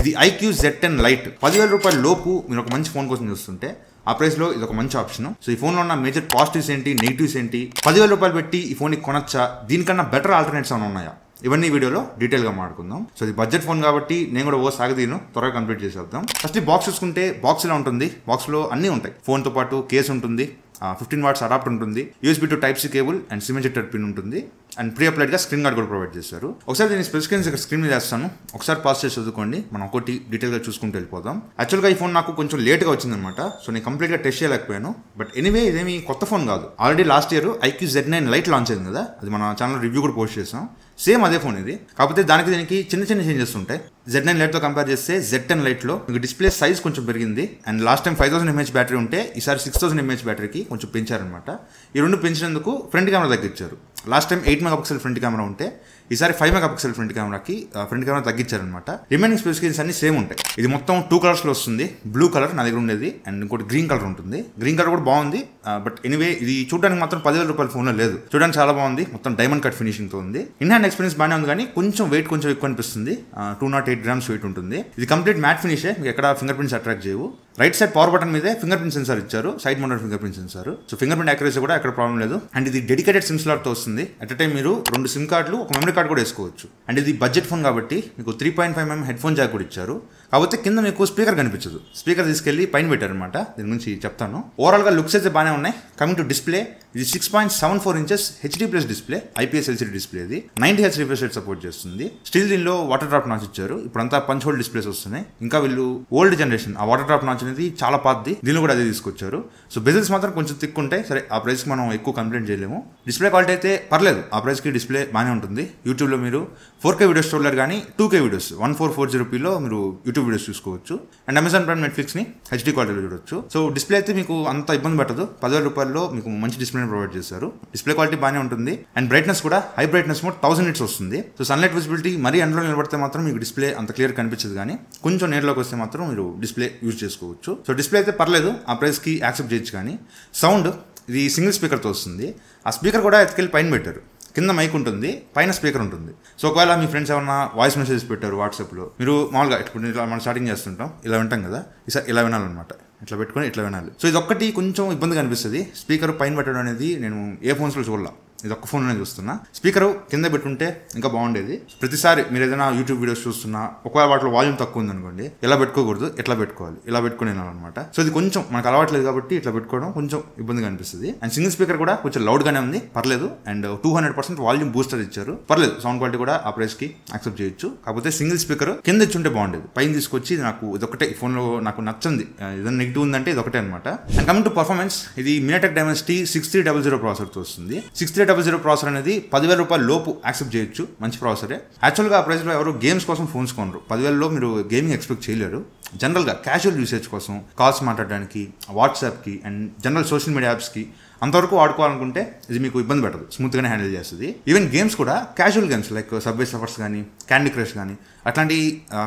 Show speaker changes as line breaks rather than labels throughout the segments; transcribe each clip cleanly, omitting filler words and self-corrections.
ఇది IQ Z10 Lite 10,000 రూపాయల లోపు మీరు ఒక మంచి ఫోన్ కోసం చూస్తుంటే ఆ ప్రైస్లో ఇది ఒక మంచి ఆప్షన్. సో ఈ ఫోన్లో ఉన్న మేజర్ పాజిటివ్స్ ఏంటి, నెగిటివ్స్ ఏంటి, 10,000 రూపాయలు పెట్టి ఈ ఫోన్ కొనొచ్చా, దీనికన్నా బెటర్ ఆల్టర్నేట్స్ ఏమైనా ఉన్నాయా, ఇవన్నీ వీడియోలో డీటెయిల్గా మాట్లాడుకుందాం. సో ఇది బడ్జెట్ ఫోన్ కాబట్టి నేను కూడా సాగదీను త్వరగా కంప్లీట్ చేసేద్దాం. ఫస్ట్ ఈ బాక్స్ చూసుకుంటే బాక్స్ ఇలా ఉంటుంది. బాక్స్లో అన్నీ ఉంటాయి. ఫోన్తో పాటు కేస్ ఉంటుంది, 15 వాట్స్ అడాప్టర్ ఉంటుంది, USB to Type-C cable and SIM injector pin ఉంటుంది, అండ్ ప్రీ అప్లైడ్గా స్క్రీన్ గార్డ్ కూడా ప్రొవైడ్ చేశారు. ఒకసారి దీని స్పెసిఫికేషన్స్ ఇక్కడ స్క్రీన్ మీద వేస్తాను, ఒకసారి పాస్ చేసి చదువుకోండి. మనం ఒకటి డీటెయిల్గా చూసుకుంటూ వెళ్ళిపోదాం. యాక్చువల్గా ఈ ఫోన్ నాకు కొంచెం లేట్గా వచ్చిందనమాట, సో నేను కంప్లీట్గా టెస్ట్ చేయలేకపోయాను. బట్ ఎనీవే ఇదేమి కొత్త ఫోన్ కాదు. Already last year IQ Z9 Lite launch అయింది కదా, అది మన ఛానల్ రివ్యూ కూడా పోస్ట్ చేసాం. సేమ్ అదే ఫోన్ ఇది, కాకపోతే దీనికి చిన్న చేంజెస్ ఉంటాయి. Z9 Lite తో కంపేర్ చేస్తే Z10 Lite లో మీకు డిస్ప్లే సైజ్ కొంచెం పెరిగింది, and last time 5000 mAh battery ఉంటే ఈసారి 6000 mAh బ్యాటరీకి కొంచెం పెంచారనమాట. ఈ రెండు పెంచినందుకు ఫ్రంట్ కెమెరా తగ్గించారు. Last time 8 megapixel front camera ఉంటే ఈసారి 5 మెగాపిక్సెల్ ఫ్రంట్ కెమెరా తగ్గించారనమాట. రిమైనింగ్ స్పెసిఫికేషన్స్ అన్ని సేమ్ ఉంటాయి. ఇది మొత్తం 2 కలర్స్ లో వస్తుంది. బ్లూ కలర్ నా దగ్గర ఉండేది, అండ్ ఇంకోటి గ్రీన్ కలర్ ఉంటుంది. గ్రీన్ కలర్ కూడా బాగుంది, బట్ ఎనీవే ఇది చూడడానికి మాత్రం 10,000 రూపాయల ఫోన్లో లేదు. చూడడానికి చాలా బాగుంది, మొత్తం డైమండ్ కట్ ఫినిషింగ్ తో ఉంది. ఇన్ హ్యాండ్ ఎక్స్పీరియన్స్ బాగానే ఉంది, కానీ కొంచెం వెయిట్ కొంచెం ఎక్కువ అనిపిస్తుంది. 208 grams వెయిట్ ఉంటుంది. ఇది కంప్లీట్ మ్యాట్ ఫినిషే, మీకు ఎక్కడ ఫింగర్ ప్రింట్స్ అట్రాక్ట్ చేయవు. రైట్ సైడ్ పవర్ బటన్ మీదే ఫింగర్ ప్రింట్ సెన్సార్ ఇచ్చారు, side mounted finger print censor. So finger print accuracy కూడా ఎక్కడ ప్రాబ్లం లేదు. అండ్ ఇది డెడికేటెడ్ సిమ్ స్లాట్ తో వస్తుంది. అట్ టైం మీరు 2 సిమ్ కార్డులు, ఒక మెమరీ కార్డు కూడా వేసుకోవచ్చు. అండ్ ఇది బడ్జెట్ ఫోన్ కాబట్టి మీకు 3.5mm హెడ్ ఫోన్ జాక్ కూడా ఇచ్చారు. కాకపోతే కింద మీకు స్పీకర్ కనిపించదు. స్పీకర్ తీసుకెళ్లి పైన పెట్టారనమాట. దీని గురించి చెప్తాను. ఓవరాల్ గా లుక్స్ అయితే బాగానే ఉన్నాయి. కమింగ్ టు డిస్ప్లే, ఇది 6.74 inches HD+ display, IPS LCD display. ఇది 90Hz రిఫ్రెష్ రేట్ సపోర్ట్ చేస్తుంది. స్టిల్ దీనిలో వాటర్ డ్రాప్ నాచ్ ఇచ్చారు. ఇప్పుడంతా పంచ్ హోల్ డిస్ప్లేస్ వస్తున్నాయి. ఇంకా వీళ్ళు ఓల్డ్ జనరేషన్ ఆ వాటర్ డ్రాప్ నాచ్ అనేది చాలా పాతది, దీనిలో కూడా అదే తీసుకొచ్చారు. సో బెజిల్స్ మాత్రం కొంచెం థిక్ ఉంటాయి. సరే, ఆ ప్రైస్కి మనం ఎక్కువ కంప్లైంట్ చేయలేము. డిస్ప్లే క్వాలిటీ అయితే పర్లేదు, ఆ ప్రైస్కి డిస్ప్లే బాగానే ఉంటుంది. యూట్యూబ్లో మీరు 4K వీడియోస్ చూడలేరు, కానీ 2K వీడియోస్ 1440pలో మీరు యూట్యూబ్ వీడియోస్ చూసుకోవచ్చు. అండ్ అమెజాన్ ప్రైమ్, నెట్ఫ్లిక్స్ని HD క్వాలిటీలో చూడొచ్చు. సో డిస్ప్లే అయితే మీకు అంత ఇబ్బంది పట్టదు. 10,000 రూపాయల్లో మీకు మంచి డిస్ప్లే ప్రొవైడ్ చేశారు. డిస్ప్లే క్వాలిటీ బాగానే ఉంటుంది. అండ్ బ్రైట్నెస్ కూడా హై బ్రైట్నెస్ మోడ్ 1000 nits వస్తుంది. సో సన్లైట్ విజిబిలిటీ మరీ ఎండలో నిలబడితే మాత్రం మీకు డిస్ప్లే అంత క్లియర్ కనిపించదు, కానీ కొంచెం నేర్లోకి వస్తే మాత్రం మీరు డిస్ప్లే యూజ్ చేసుకోవచ్చు. సో డిస్ప్లే అయితే పర్లేదు, ఆ ప్రైస్కి యాక్సెప్ట్ చేయొచ్చు. కానీ సౌండ్, ఇది సింగిల్ స్పీకర్తో వస్తుంది. ఆ స్పీకర్ కూడా ఎత్తుకెళ్ళి పైన పెట్టారు. కింద మైక్ ఉంటుంది, పైన స్పీకర్ ఉంటుంది. సో ఒకవేళ మీ ఫ్రెండ్స్ ఏమన్నా వాయిస్ మెసేజ్ పెట్టారు వాట్సాప్లో, మీరు మామూలుగా ఇప్పుడు ఇలా మనం స్టార్టింగ్ చేస్తుంటాం, ఇలా వింటాం కదా, ఈసారి ఇలా వినాలన్నమాట. ఇట్లా పెట్టుకొని ఇట్లా వినాలి. సో ఇది ఒక్కటి కొంచెం ఇబ్బందిగా అనిపిస్తుంది. స్పీకర్ పైన పెట్టడం అనేది నేను ఏ ఫోన్స్లో చూడాల, ఇది ఒక్క ఫోన్లోనే చూస్తున్నా. స్పీకర్ కింద పెట్టుంటే ఇంకా బాగుండేది. ప్రతిసారి మీరు ఏదైనా యూట్యూబ్ వీడియోస్ చూస్తున్నా, ఒకవేళ వాటిలో వాల్యూమ్ తక్కువ ఉందనుకోండి, ఇలా పెట్టుకోకూడదు, ఎట్లా పెట్టుకోవాలి, ఇలా పెట్టుకుని వినాలన్నమాట. సో ఇది కొంచెం మనకు అలవాట్లేదు కాబట్టి ఇట్లా పెట్టుకోవడం కొంచెం ఇబ్బందిగా అనిపిస్తుంది. అండ్ సింగిల్ స్పీకర్ కూడా కొంచెం లౌడ్గానే ఉంది, పర్లేదు. అండ్ 200% వాల్యూమ్ బూస్టర్ ఇచ్చారు, పర్లేదు. సౌండ్ క్వాలిటీ కూడా ఆ ప్రైస్కి యాక్సెప్ట్ చేయొచ్చు. కాకపోతే సింగిల్ స్పీకర్ కింద ఇచ్చుంటే బాగుండేది, పైన తీసుకొచ్చి నాకు ఇదొకటే ఈ ఫోన్లో నాకు నచ్చింది. ఏదైనా నెగిటివ్ ఉందంటే ఇదొకటే అనమాట. అండ్ కమింగ్ టు పర్ఫార్మెన్స్, ఇది MediaTek Dimensity 6300 ప్రాసెసర్తో వస్తుంది. 6300 ప్రాసెసర్ అనేది 10,000 రూపాయల లోపు యాక్సెప్ట్ చేయొచ్చు, మంచి ప్రాసెసరే. యాక్చువల్గా ఆ ప్రైస్లో ఎవరు గేమ్స్ కోసం ఫోన్స్ కొనరు. 10,000లో మీరు గేమింగ్ ఎక్స్పెక్ట్ చేయలేరు. జనరల్గా క్యాజువల్ యూసేజ్ కోసం, కాల్స్ మాట్లాడడానికి, వాట్సాప్కి అండ్ జనరల్ సోషల్ మీడియా యాప్స్కి అంతవరకు వాడుకోవాలనుకుంటే ఇది మీకు ఇబ్బంది పెట్టదు, స్మూత్గానే హ్యాండిల్ చేస్తుంది. ఈవెన్ గేమ్స్ కూడా casual games like subway suffers కానీ, క్యాండీ క్రష్ కానీ, అట్లాంటి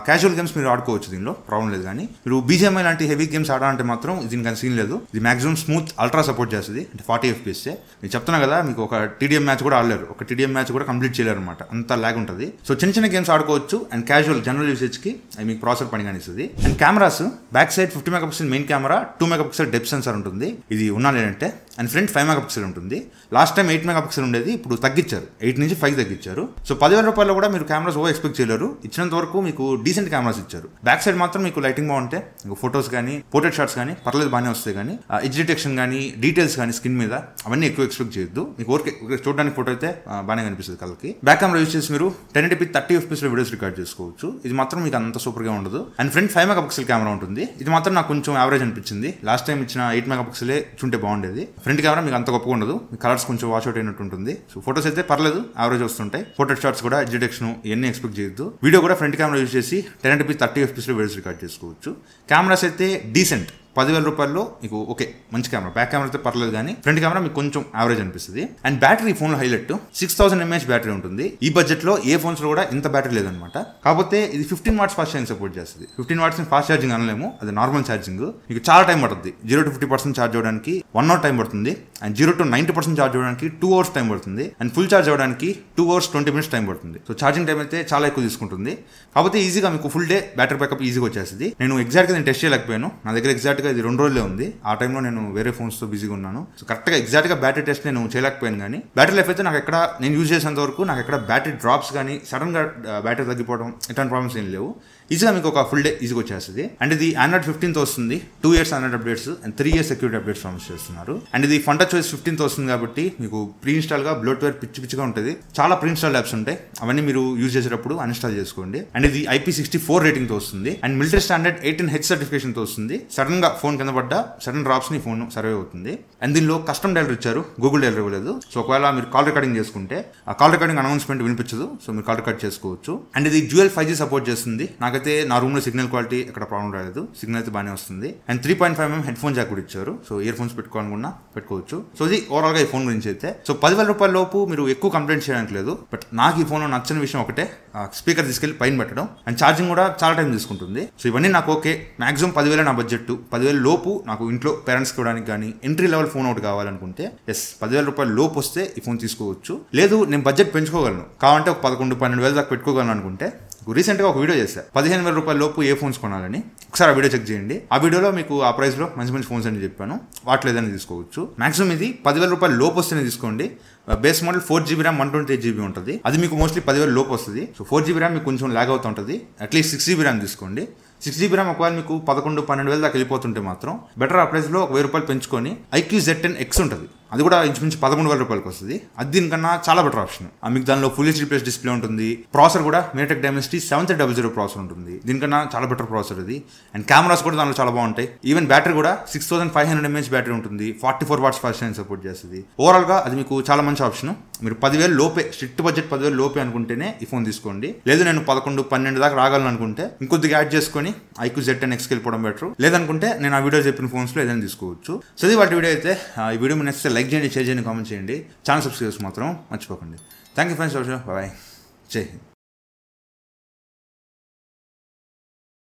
క్యాజువల్ గేమ్స్ మీరు ఆడుకోవచ్చు, దీనిలో ప్రాబ్లం లేదు. కానీ మీరు BGMI లాంటి హెవీ గేమ్స్ ఆడాలంటే మాత్రం దీనికని సీన్ లేదు. ఇది మాక్సిమం స్మూత్ అల్ట్రా సపోర్ట్ చేస్తుంది, అంటే 40 FPS. నేను చెప్తున్నా కదా, మీకు ఒక TDM మ్యాచ్ కూడా ఆడలేరు, ఒక TDM మ్యాచ్ కూడా కంప్లీట్ చేయలేరు అనమాట, అంత ల్యాగ్ ఉంటుంది. సో చిన్న గేమ్స్ ఆడుకోవచ్చు. అండ్ క్యాజువల్ జనరల్ యూసేజ్కి అది మీకు ప్రాసెసర్ పని కానిస్తుంది. And cameras, back side 50 megapixel main camera, 2 megapixel depth sensor ఉంటుంది, ఇది ఉన్నా లేదంటే. అండ్ ఫ్రంట్ 5 మెగాపిక్సెల్ ఉంటుంది. లాస్ట్ టైం 8 మెగాపిక్సెల్ ఉండేది, ఇప్పుడు తగ్గించారు, 8 నుంచి 5 తగ్గించారు. సో 10,000 రూపాయల్లో కూడా మీరు కెమెరాస్ ఎక్స్పెక్ట్ చేయలేరు. ఇచ్చినంత వరకు మీకు డీసెంట్ కెమెరాస్ ఇచ్చారు. బ్యాక్ సైడ్ మాత్రం మీకు లైటింగ్ బాగుంటే, మీకు ఫొటోస్ కానీ, పోర్ట్రేట్ షాట్స్ కానీ పర్లేదు బాగానే వస్తాయి. కానీ ఎడ్జ్ డిటెక్షన్ కానీ, డీటెయిల్స్ కానీ స్కిన్ మీద అవన్నీ ఎక్కువ ఎక్స్పెక్ట్ చేయొద్దు. మీకు ఓకే చూడడానికి ఫోటో అయితే బాగానే కనిపిస్తుంది కళ్ళకి. బ్యాక్ కెమెరా యూజ్ చేసి మీరు 1080p 30 FPS వీడియోస్ రికార్డ్ చేసుకోవచ్చు. ఇది మాత్రం మీకు అంత సూపర్గా ఉండదు. అండ్ ఫ్రంట్ 5 మెగాపిక్సెల్ కెమెరా ఉంటుంది. ఇది మాత్రం నాకు కొంచెం యావరేజ్ అనిపించింది. లాస్ట్ టైం ఇచ్చిన 8 మెగాపిక్సెలే చుంటే బాగుండేది. ఫ్రంట్ కెమెరా మీకు అంత గొప్పగా ఉండదు, కలర్స్ కొంచెం వాష్ అవుట్ అయినట్టు ఉంటుంది. సో ఫోటోస్ అయితే పర్లేదు, యావరేజ్ వస్తుంటాయి. పోర్ట్రేట్ షాట్స్ కూడా ఎడ్జ్ డిటెక్షన్ ఇవన్నీ ఎక్స్పెక్ట్ చేయొద్దు. వీడియో కూడా ఫ్రంట్ కెమెరా యూజ్ చేసి 1080p 30 FPS వీడియోస్ రికార్డ్ చేసుకోవచ్చు. కెమెరాస్ అయితే డీసెంట్, 10,000 రూపాయల్లో మీకు ఓకే మంచి కెమెరా, బ్యాక్ కెమెరా అయితే పర్లేదు కానీ ఫ్రంట్ కెమెరా మీకు కొంచెం యావరేజ్ అనిపిస్తుంది. అండ్ బ్యాటరీ ఫోన్ లో హైలైట్ 6000 mAh బ్యాటరీ ఉంటుంది. ఈ బడ్జెట్ లో ఏ ఫోన్స్ లో కూడా ఇంత బ్యాటరీ లేదనమాట. కాకపోతే ఇది 15 వాట్స్ ఫాస్ట్ ఛార్జింగ్ సపోర్ట్ చేస్తుంది. 15 వాట్స్ ఫాస్ట్ ఛార్జింగ్ అనలేము, అది నార్మల్ ఛార్జింగ్. మీకు చాలా టైం పడుతుంది. 0 to 50% ఛార్జ్ అవ్వడానికి 1 hour టైం పడుతుంది. అండ్ 0 to 90% ఛార్జ్ అవ్వడానికి 2 hours టైం పడుతుంది. అండ్ ఫుల్ ఛార్జ్ అవ్వడానికి 2 hours 20 minutes టైం పడుతుంది. సో ఛార్జింగ్ టైం అయితే చాలా ఎక్కువ తీసుకుంటుంది. కాకపోతే ఈజీగా మీకు ఫుల్ డే బ్యాటరీ బ్యాకప్ ఈజీగా వచ్చేస్తుంది. నేను ఎగ్జాక్ట్గా టెస్ట్ చేయలేకపోయాను. నా దగ్గర ఎగ్జాక్ట్గా ఇది 2 రోజులే ఉంది. ఆ టైంలో నేను వేరే ఫోన్స్తో బిజీగా ఉన్నాను. సో కరెక్ట్గా ఎగ్జాక్ట్గా బ్యాటరీ టెస్ట్ నేను చేయలేకపోయాను. కానీ బ్యాటరీ లైఫ్ అయితే నాకు ఎక్కడ నేను యూజ్ చేసేంత వరకు నాకు ఎక్కడ బ్యాటరీ డ్రాప్స్ కానీ సడన్గా బ్యాటరీ తగ్గిపోవడం ఇట్లాంటి ప్రాబ్లమ్స్ ఏం లేవు. ఈజీగా మీకు ఒక ఫుల్ డే ఈజీగా వచ్చేస్తుంది. అండ్ ఇది Android 15th వస్తుంది. 2 years Android updates and 3 years security updates promise చేస్తున్నారు. అండ్ ఇది ఫన్ టచ్ OS 15th వస్తుంది కాబట్టి మీకు ప్రీ ఇన్స్టాల్గా బ్లోట్వేర్ పిచ్చిగా ఉంటుంది. చాలా ప్రీ ఇన్స్టాల్ యాప్స్ ఉంటాయి, అవన్నీ మీరు యూజ్ చేసేటప్పుడు అన్ఇన్స్టాల్ చేసుకోండి. అండ్ ఇది IP64 రేటింగ్తో వస్తుంది. అండ్ మిలిటరీ స్టాండర్డ్ 18H సర్టిఫికేషన్తో వస్తుంది. సడన్ గా ఫోన్ కింద పడ్డా సడన్ డ్రాప్స్ ని ఫోన్ సర్వే అవుతుంది. అండ్ దీనిలో కస్టమ్ డైలర్ ఇచ్చారు, గూగుల్ డైలర్ ఇవ్వలేదు. సో ఒకవేళ మీరు కాల్ రికార్డింగ్ చేసుకుంటే ఆ కాల్ రికార్డింగ్ అనౌన్స్మెంట్ వినిపించదు. సో మీరు కాల్ రికార్డ్ చేసుకోవచ్చు. అండ్ ఇది డ్యూయల్ 5G సపోర్ట్ చేస్తుంది. నాకైతే నా రూమ్ లో సిగ్నల్ క్వాలిటీ ఎక్కడ ప్రాబ్లం రాలేదు, సిగ్నల్ అయితే బాగానే వస్తుంది. And 3.5mm head phone Jack కూడా ఇచ్చారు. సో ఇయర్ ఫోన్స్ పెట్టుకోవాలనుకున్నా పెట్టుకోవచ్చు. సో ఇది ఓవరాల్ గా ఈ ఫోన్ గురించి అయితే. సో 10,000 రూపాయల లోపు మీరు ఎక్కువ కంప్లైంట్ చేయడానికి లేదు. బట్ నాకు ఈ ఫోన్ లో నచ్చిన విషయం ఒకటే, స్పీకర్ తీసుకెళ్లి పైన పెట్టడం. అండ్ ఛార్జింగ్ కూడా చాలా టైం తీసుకుంటుంది. సో ఇవన్నీ నాకు ఓకే. మాక్సిమం 10,000 నా బడ్జెట్. 10,000 లోపు నాకు ఇంట్లో పేరెంట్స్ ఇవ్వడానికి కానీ ఎంట్రీ లెవెల్ ఫోన్ ఒకటి కావాలనుకుంటే 10,000 రూపాయల లోపు వస్తే ఈ ఫోన్ తీసుకోవచ్చు. లేదు నేను బడ్జెట్ పెంచుకోగలను, కావాలంటే ఒక 11-12,000 దాకా పెట్టుకోగలను అనుకుంటే రీసెంట్గా ఒక వీడియో చేశాను 15,000 రూపాయల లోపు ఏ ఫోన్స్ కొనాలని. ఒకసారి ఆ వీడియో చెక్ చేయండి. ఆ వీడియోలో మీకు ఆ ప్రైస్లో మంచి మంచి ఫోన్స్ అని చెప్పాను. వాటిలో ఏదైనా తీసుకోవచ్చు. మాక్సిమం ఇది 10,000 రూపాయల లోపు వస్తేనే తీసుకోండి. Base model 4GB RAM 128GB ఉంటుంది. అది మీకు మోస్ట్లీ 10,000 లోపు వస్తుంది. సో 4GB ర్యామ్ మీకు కొంచెం ల్యాగ్ అవుతూ ఉంటుంది. అట్లీస్ట్ 6GB ర్యామ్ తీసుకోండి. 6GB ర్యామ్ ఒకవేళ మీకు 11-12,000 దాకా వెళ్ళిపోతుంటే మాత్రం బెటర్ ఆ ప్రైస్లో ఒక 1000 రూపాయలు పెంచుకొని IQ Z10X ఉంటుంది. అది కూడా ఇంచుమించు 11,000 రూపాయలకి వస్తుంది. అది దీనికన్నా చాలా బెటర్ ఆప్షన్. మీకు దానిలో ఫుల్ HD+ డిస్ప్లే ఉంటుంది. ప్రాసెసర్ కూడా MediaTek Dimensity 7300 ప్రాసెసర్ ఉంటుంది. దీనికన్నా చాలా బెటర్ ప్రాసెసర్ ఇది. అండ్ కెమెరాస్ కూడా దానిలో చాలా బాగుంటాయి. ఈవెన్ బ్యాటరీ కూడా 6500 mAh బ్యాటరీ ఉంటుంది. 44 వాట్స్ ఫాస్ట్ ఛార్జింగ్ సపోర్ట్ చేస్తుంది. ఓవరాల్ గా అది మీకు చాలా మంచి ఆప్షన్. మీరు 10,000 లోపే, స్ట్రిక్ట్ బడ్జెట్ 10,000 లోపే అనుకుంటేనే ఈ ఫోన్ తీసుకోండి. లేదు నేను 11-12 దాకా రాగలను అనుకుంటే ఇంకొద్దిగా యాడ్ చేసుకొని IQ Z10Xకి వెళ్ళిపోవడం బెటర్. లేదనుకుంటే నేను ఆ వీడియో చెప్పిన ఫోన్స్లో ఏదైనా తీసుకోవచ్చు. సో ఇది వాటి వీడియో అయితే. ఈ వీడియో మీ నచ్చితే లైక్ చేయండి, షేర్ చేయండి, కామెంట్ చేయండి. ఛానల్ సబ్స్క్రైబ్ మాత్రం మర్చిపోకండి. Thank you friends. బాయ్. జై హింద్.